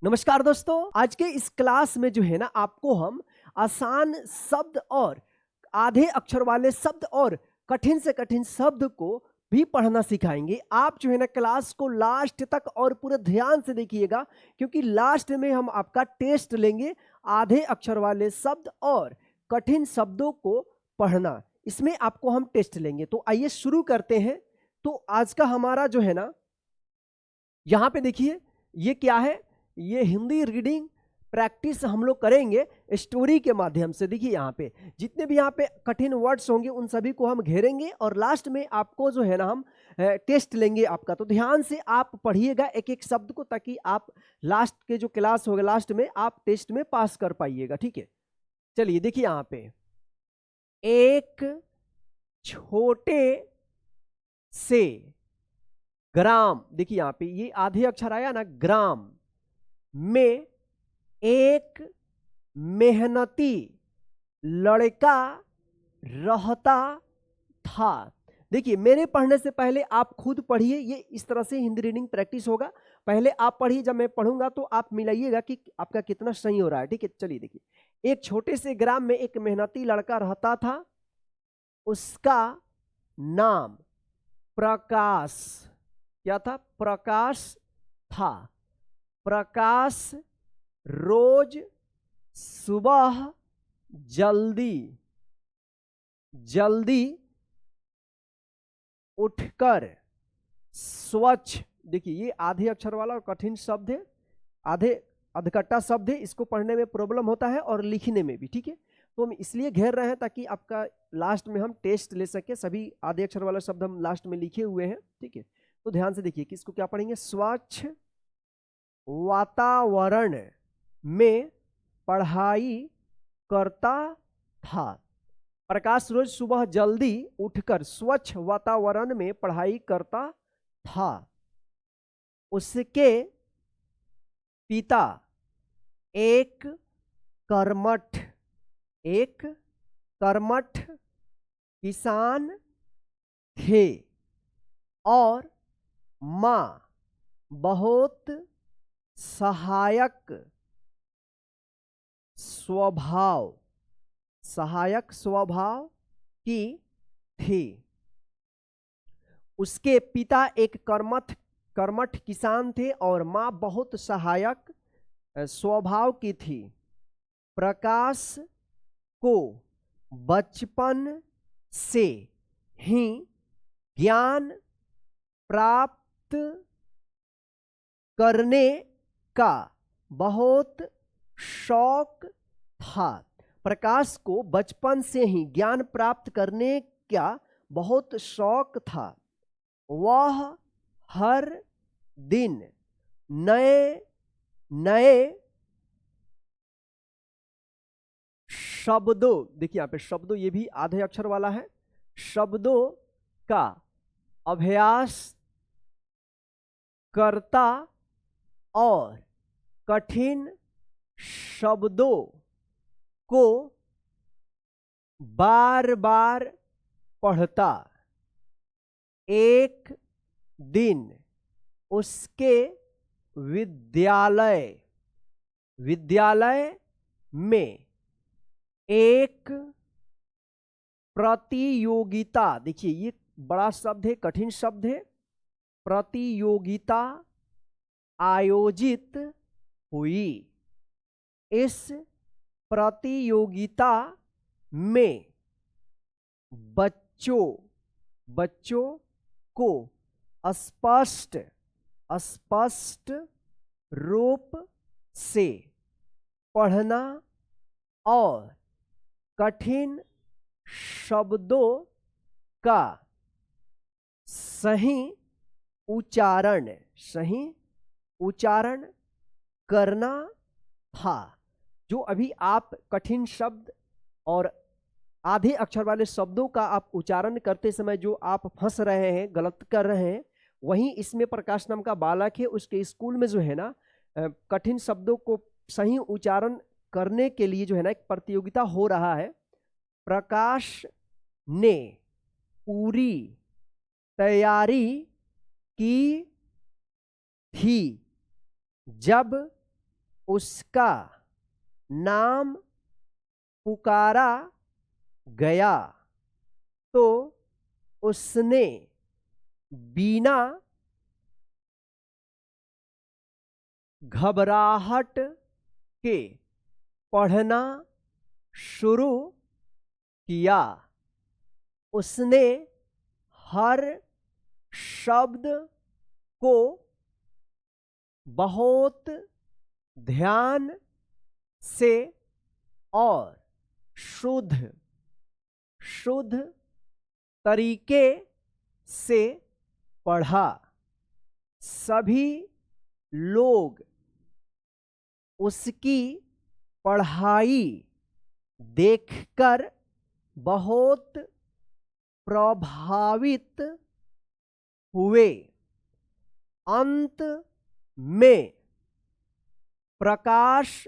नमस्कार दोस्तों, आज के इस क्लास में जो है ना आपको हम आसान शब्द और आधे अक्षर वाले शब्द और कठिन से कठिन शब्द को भी पढ़ना सिखाएंगे। आप जो है ना क्लास को लास्ट तक और पूरे ध्यान से देखिएगा, क्योंकि लास्ट में हम आपका टेस्ट लेंगे आधे अक्षर वाले शब्द और कठिन शब्दों को पढ़ना। इसमें आपको हम टेस्ट लेंगे। तो आइए शुरू करते हैं। तो आज का हमारा जो है ना, यहाँ पे देखिए ये क्या है, ये हिंदी रीडिंग प्रैक्टिस हम लोग करेंगे स्टोरी के माध्यम से। देखिए यहाँ पे जितने भी यहाँ पे कठिन वर्ड्स होंगे उन सभी को हम घेरेंगे और लास्ट में आपको जो है ना हम टेस्ट लेंगे आपका। तो ध्यान से आप पढ़िएगा एक एक शब्द को, ताकि आप लास्ट के जो क्लास होगा लास्ट में आप टेस्ट में पास कर पाइएगा। ठीक है, चलिए देखिए यहाँ पे एक छोटे से ग्राम, देखिए यहाँ पे ये आधे अक्षर आया ना, ग्राम में एक मेहनती लड़का रहता था। देखिए मेरे पढ़ने से पहले आप खुद पढ़िए, ये इस तरह से हिंदी रीडिंग प्रैक्टिस होगा। पहले आप पढ़िए, जब मैं पढ़ूंगा तो आप मिलाइएगा कि आपका कितना सही हो रहा है। ठीक है, चलिए देखिए। एक छोटे से ग्राम में एक मेहनती लड़का रहता था, उसका नाम प्रकाश, क्या था? प्रकाश था। प्रकाश रोज सुबह जल्दी जल्दी उठकर स्वच्छ, देखिए ये आधे अक्षर वाला और कठिन शब्द है, आधे अधकट्टा शब्द है, इसको पढ़ने में प्रॉब्लम होता है और लिखने में भी। ठीक है, तो हम इसलिए घेर रहे हैं ताकि आपका लास्ट में हम टेस्ट ले सके। सभी आधे अक्षर वाला शब्द हम लास्ट में लिखे हुए हैं। ठीक है, तो ध्यान से देखिए कि इसको क्या पढ़ेंगे। स्वच्छ वातावरण में पढ़ाई करता था। प्रकाश रोज सुबह जल्दी उठकर स्वच्छ वातावरण में पढ़ाई करता था। उसके पिता एक कर्मठ किसान थे और माँ बहुत सहायक स्वभाव की थी। उसके पिता एक कर्मठ किसान थे और माँ बहुत सहायक स्वभाव की थी। प्रकाश को बचपन से ही ज्ञान प्राप्त करने का बहुत शौक था। प्रकाश को बचपन से ही ज्ञान प्राप्त करने का बहुत शौक था। वह हर दिन नए नए शब्दों, देखिए यहाँ पे शब्दों, ये भी आधे अक्षर वाला है, शब्दों का अभ्यास करता और कठिन शब्दों को बार बार पढ़ता। एक दिन उसके विद्यालय में एक प्रतियोगिता, देखिए ये बड़ा शब्द है, कठिन शब्द है, प्रतियोगिता आयोजित हुई। इस प्रतियोगिता में बच्चों को स्पष्ट रूप से पढ़ना और कठिन शब्दों का सही उच्चारण करना था। जो अभी आप कठिन शब्द और आधे अक्षर वाले शब्दों का आप उच्चारण करते समय जो आप फंस रहे हैं, गलत कर रहे हैं, वहीं इसमें प्रकाश नाम का बालक है, उसके स्कूल में जो है ना कठिन शब्दों को सही उच्चारण करने के लिए जो है ना एक प्रतियोगिता हो रहा है। प्रकाश ने पूरी तैयारी की थी। जब उसका नाम पुकारा गया तो उसने बिना घबराहट के पढ़ना शुरू किया। उसने हर शब्द को बहुत ध्यान से और शुद्ध तरीके से पढ़ा। सभी लोग उसकी पढ़ाई देखकर बहुत प्रभावित हुए। अंत में प्रकाश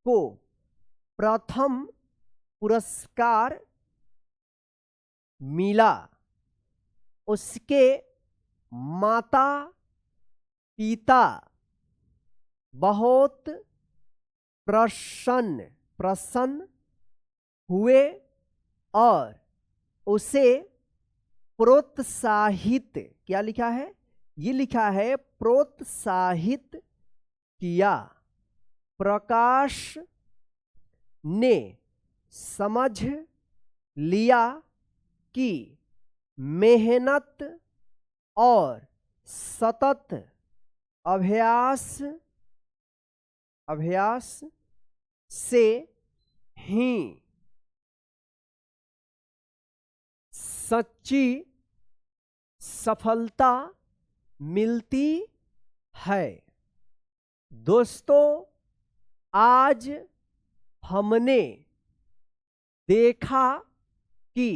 को प्रथम पुरस्कार मिला। उसके माता पिता बहुत प्रसन्न हुए और उसे प्रोत्साहित, क्या लिखा है, ये लिखा है प्रोत्साहित किया। प्रकाश ने समझ लिया कि मेहनत और सतत अभ्यास से ही सच्ची सफलता मिलती है। दोस्तों, आज हमने देखा कि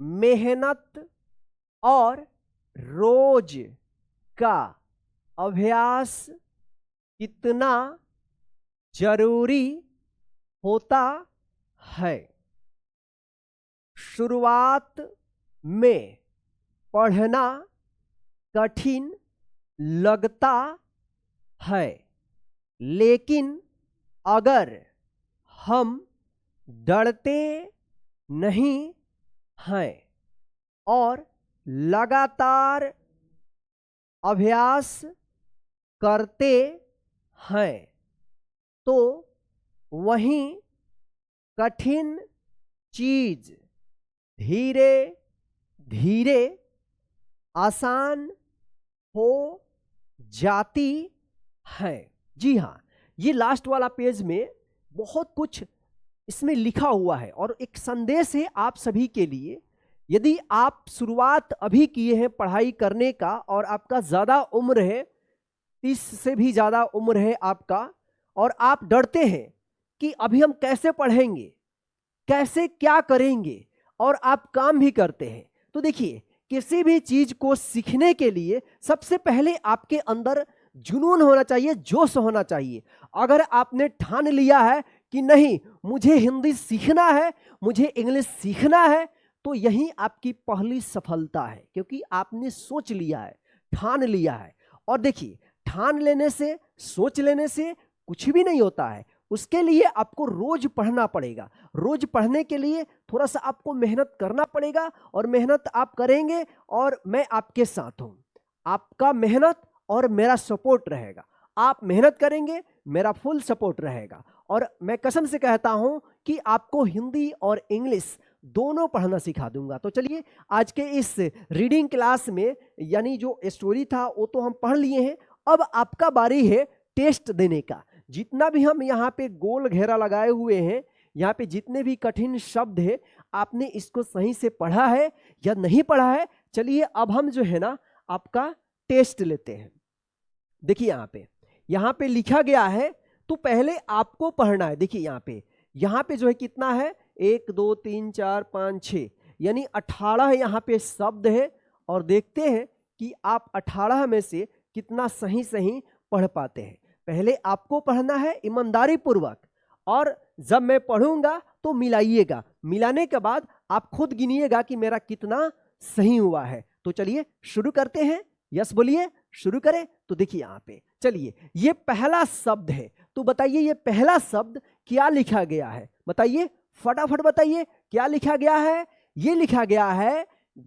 मेहनत और रोज का अभ्यास कितना जरूरी होता है। शुरुआत में पढ़ना कठिन लगता है, लेकिन अगर हम डरते नहीं हैं और लगातार अभ्यास करते हैं तो वहीं कठिन चीज धीरे धीरे आसान हो जाती है। जी हाँ, ये लास्ट वाला पेज में बहुत कुछ इसमें लिखा हुआ है और एक संदेश है आप सभी के लिए। यदि आप शुरुआत अभी किए हैं पढ़ाई करने का और आपका ज़्यादा उम्र है, 30 से भी ज़्यादा उम्र है आपका, और आप डरते हैं कि अभी हम कैसे पढ़ेंगे, कैसे क्या करेंगे, और आप काम भी करते हैं, तो देखिए, किसी भी चीज़ को सीखने के लिए सबसे पहले आपके अंदर जुनून होना चाहिए, जोश होना चाहिए। अगर आपने ठान लिया है कि नहीं, मुझे हिंदी सीखना है, मुझे इंग्लिश सीखना है, तो यही आपकी पहली सफलता है, क्योंकि आपने सोच लिया है, ठान लिया है। और देखिए, ठान लेने से, सोच लेने से कुछ भी नहीं होता है। उसके लिए आपको रोज पढ़ना पड़ेगा। रोज पढ़ने के लिए थोड़ा सा आपको मेहनत करना पड़ेगा, और मेहनत आप करेंगे और मैं आपके साथ हूं। आपका मेहनत और मेरा सपोर्ट रहेगा। आप मेहनत करेंगे, मेरा फुल सपोर्ट रहेगा। और मैं कसम से कहता हूं कि आपको हिंदी और इंग्लिश दोनों पढ़ना सिखा दूंगा। तो चलिए, आज के इस रीडिंग क्लास में, यानी जो स्टोरी था वो तो हम पढ़ लिए हैं, अब आपका बारी है टेस्ट देने का। जितना भी हम यहाँ पे गोल घेरा लगाए हुए हैं, यहाँ पे जितने भी कठिन शब्द है, आपने इसको सही से पढ़ा है या नहीं पढ़ा है। चलिए, अब हम जो है ना आपका टेस्ट लेते हैं। देखिए, यहाँ पे लिखा गया है, तो पहले आपको पढ़ना है। देखिए, यहाँ पे जो है कितना है, 1 2 3 4 5 6, यानी 18 यहाँ पे शब्द है। और देखते हैं कि आप 18 में से कितना सही सही पढ़ पाते हैं। पहले आपको पढ़ना है ईमानदारी पूर्वक, और जब मैं पढ़ूंगा तो मिलाइएगा। मिलाने के बाद आप खुद गिनिएगा कि मेरा कितना सही हुआ है। तो चलिए शुरू करते हैं। यस बोलिए, शुरू करें। तो देखिए, यहाँ पे चलिए, ये पहला शब्द है, तो तो बताइए ये पहला शब्द क्या लिखा गया है, बताइए फटाफट बताइए क्या लिखा गया है। ये लिखा गया है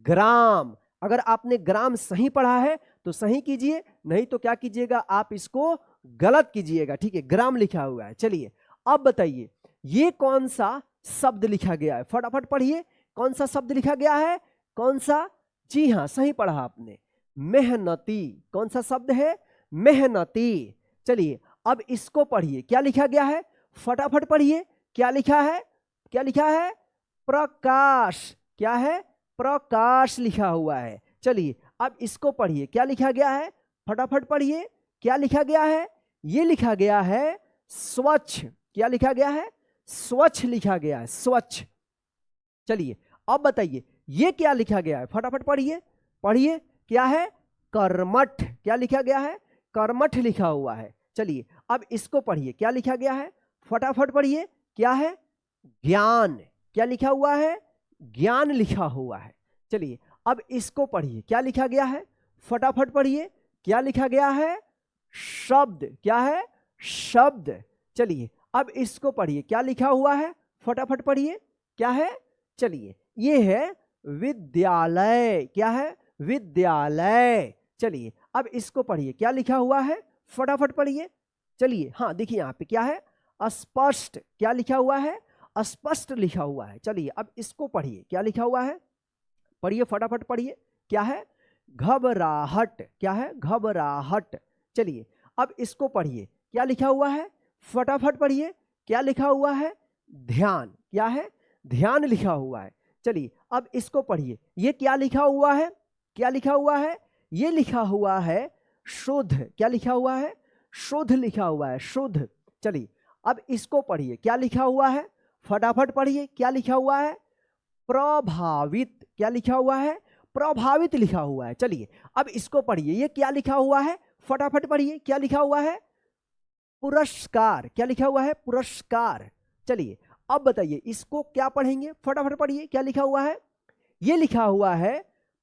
ग्राम। अगर आपने ग्राम सही पढ़ा है तो सही कीजिए, नहीं तो क्या कीजिएगा, आप इसको गलत कीजिएगा। ठीक है, ग्राम लिखा हुआ है। चलिए अब बताइए ये कौन सा शब्द लिखा गया है, फटाफट पढ़िए कौन सा शब्द लिखा गया है, कौन सा। जी हाँ, सही पढ़ा आपने, मेहनती। कौन सा शब्द है, मेहनती। चलिए अब इसको पढ़िए क्या लिखा गया है, फटाफट पढ़िए क्या लिखा है, क्या लिखा है, प्रकाश। क्या है, प्रकाश लिखा हुआ है। चलिए अब इसको पढ़िए क्या लिखा गया है, फटाफट पढ़िए क्या लिखा गया है। ये लिखा गया है स्वच्छ। क्या लिखा गया है, स्वच्छ लिखा गया है, स्वच्छ। चलिए अब बताइए ये क्या लिखा गया है, फटाफट पढ़िए, पढ़िए क्या है, कर्मठ। क्या लिखा गया है, कर्मठ लिखा हुआ है। चलिए अब इसको पढ़िए क्या लिखा गया है, फटाफट पढ़िए क्या है, ज्ञान। क्या लिखा हुआ है, ज्ञान लिखा हुआ है। चलिए अब इसको पढ़िए क्या लिखा गया है, फटाफट पढ़िए क्या लिखा गया है, शब्द। क्या है, शब्द। चलिए अब इसको पढ़िए क्या लिखा हुआ है, फटाफट पढ़िए क्या है। चलिए ये है विद्यालय। क्या है, विद्यालय। चलिए अब इसको पढ़िए क्या लिखा हुआ है, फटाफट पढ़िए। चलिए हाँ देखिए यहाँ पे क्या है, स्पष्ट। क्या लिखा हुआ है, स्पष्ट लिखा हुआ है। चलिए अब इसको पढ़िए क्या लिखा हुआ है, पढ़िए फटाफट पढ़िए क्या है, घबराहट। क्या है, घबराहट। चलिए अब इसको पढ़िए क्या लिखा हुआ है, फटाफट पढ़िए क्या लिखा हुआ है, ध्यान। क्या है, ध्यान लिखा हुआ है। चलिए अब इसको पढ़िए ये क्या लिखा हुआ है, क्या लिखा हुआ है, ये लिखा हुआ है शुद्ध। क्या लिखा हुआ है, शुद्ध लिखा हुआ है, शुद्ध। चलिए अब इसको पढ़िए क्या लिखा हुआ है, फटाफट पढ़िए क्या लिखा हुआ है, प्रभावित। क्या लिखा हुआ है, प्रभावित लिखा हुआ है। चलिए अब इसको पढ़िए ये क्या लिखा हुआ है, फटाफट पढ़िए क्या लिखा हुआ है, पुरस्कार। क्या लिखा हुआ है, पुरस्कार। चलिए अब बताइए इसको क्या पढ़ेंगे, फटाफट पढ़िए क्या लिखा हुआ है, ये लिखा हुआ है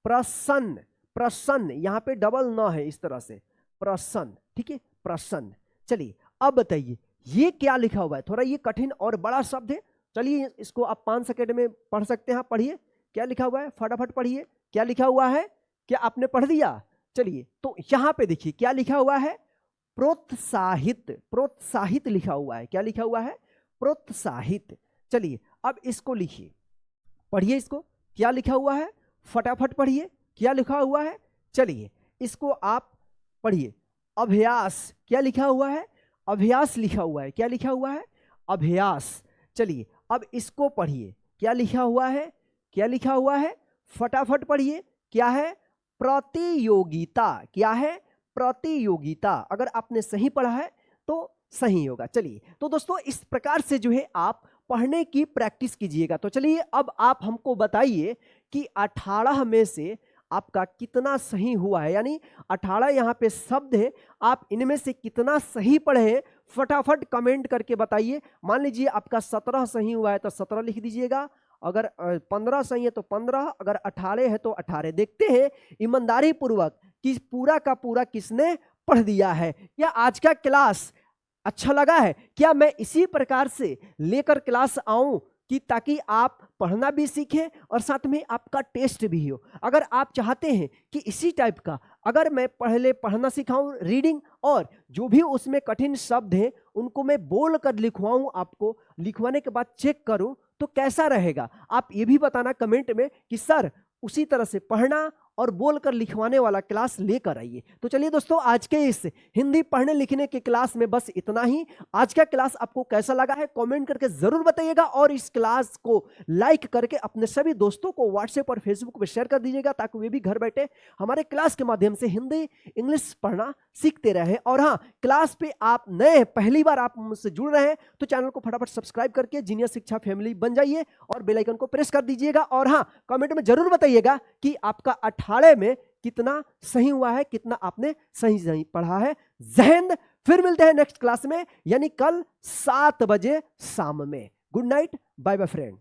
प्रसन्न। प्रसन्न, यहां पे डबल न है इस तरह से, प्रसन्न। ठीक है, प्रसन्न। चलिए अब बताइए ये क्या लिखा हुआ है, थोड़ा ये कठिन और बड़ा शब्द है। चलिए इसको आप 5 सेकंड में पढ़ सकते हैं, पढ़िए क्या लिखा हुआ है, फटाफट पढ़िए क्या लिखा हुआ है। क्या आपने पढ़ दिया, चलिए तो यहां पे देखिए क्या लिखा हुआ है, प्रोत्साहित। प्रोत्साहित लिखा हुआ है। क्या लिखा हुआ है, प्रोत्साहित। चलिए अब इसको लिखिए, पढ़िए इसको क्या लिखा हुआ है, फटाफट पढ़िए क्या लिखा हुआ है। चलिए इसको आप पढ़िए, अभ्यास। क्या लिखा हुआ है, अभ्यास लिखा हुआ है। क्या लिखा हुआ है, अभ्यास। चलिए अब इसको पढ़िए क्या लिखा हुआ है, क्या लिखा हुआ है, फटाफट पढ़िए क्या है, प्रतियोगिता। क्या है, प्रतियोगिता। अगर आपने सही पढ़ा है तो सही होगा। चलिए तो दोस्तों इस प्रकार से जो है आप पढ़ने की प्रैक्टिस कीजिएगा। तो चलिए अब आप हमको बताइए कि 18 में से आपका कितना सही हुआ है, यानी 18 यहाँ पे शब्द है, आप इनमें से कितना सही पढ़े हैं फटाफट कमेंट करके बताइए। मान लीजिए आपका 17 सही हुआ है तो 17 लिख दीजिएगा, अगर 15 सही है तो 15, अगर 18 है तो 18। देखते हैं ईमानदारी पूर्वक कि पूरा का पूरा किसने पढ़ दिया है। क्या आज का क्लास अच्छा लगा है, क्या मैं इसी प्रकार से लेकर क्लास आऊं कि ताकि आप पढ़ना भी सीखें और साथ में आपका टेस्ट भी हो। अगर आप चाहते हैं कि इसी टाइप का अगर मैं पहले पढ़ना सिखाऊं रीडिंग, और जो भी उसमें कठिन शब्द हैं उनको मैं बोल कर लिखवाऊं, आपको लिखवाने के बाद चेक करूं, तो कैसा रहेगा आप ये भी बताना कमेंट में कि सर उसी तरह से पढ़ना और बोलकर लिखवाने वाला क्लास लेकर आइए। तो चलिए दोस्तों आज के इस हिंदी पढ़ने लिखने के क्लास में बस इतना ही। आज का क्लास आपको कैसा लगा है कमेंट करके जरूर बताइएगा, और इस क्लास को लाइक करके अपने सभी दोस्तों को व्हाट्सएप और फेसबुक पर शेयर कर दीजिएगा ताकि वे भी घर बैठे हमारे क्लास के माध्यम से हिंदी इंग्लिश पढ़ना सीखते रहे। और हाँ, क्लास पे आप नए पहली बार आप मुझसे जुड़ रहे हैं तो चैनल को फटाफट सब्सक्राइब करके जीनियस शिक्षा फैमिली बन जाइए और बेल आइकन को प्रेस कर दीजिएगा। और हाँ, कमेंट में जरूर बताइएगा कि आपका 18 में कितना सही हुआ है, कितना आपने सही पढ़ा है। जय हिंद। फिर मिलते हैं नेक्स्ट क्लास में, यानी कल 7 बजे शाम में। Good night, bye bye friend.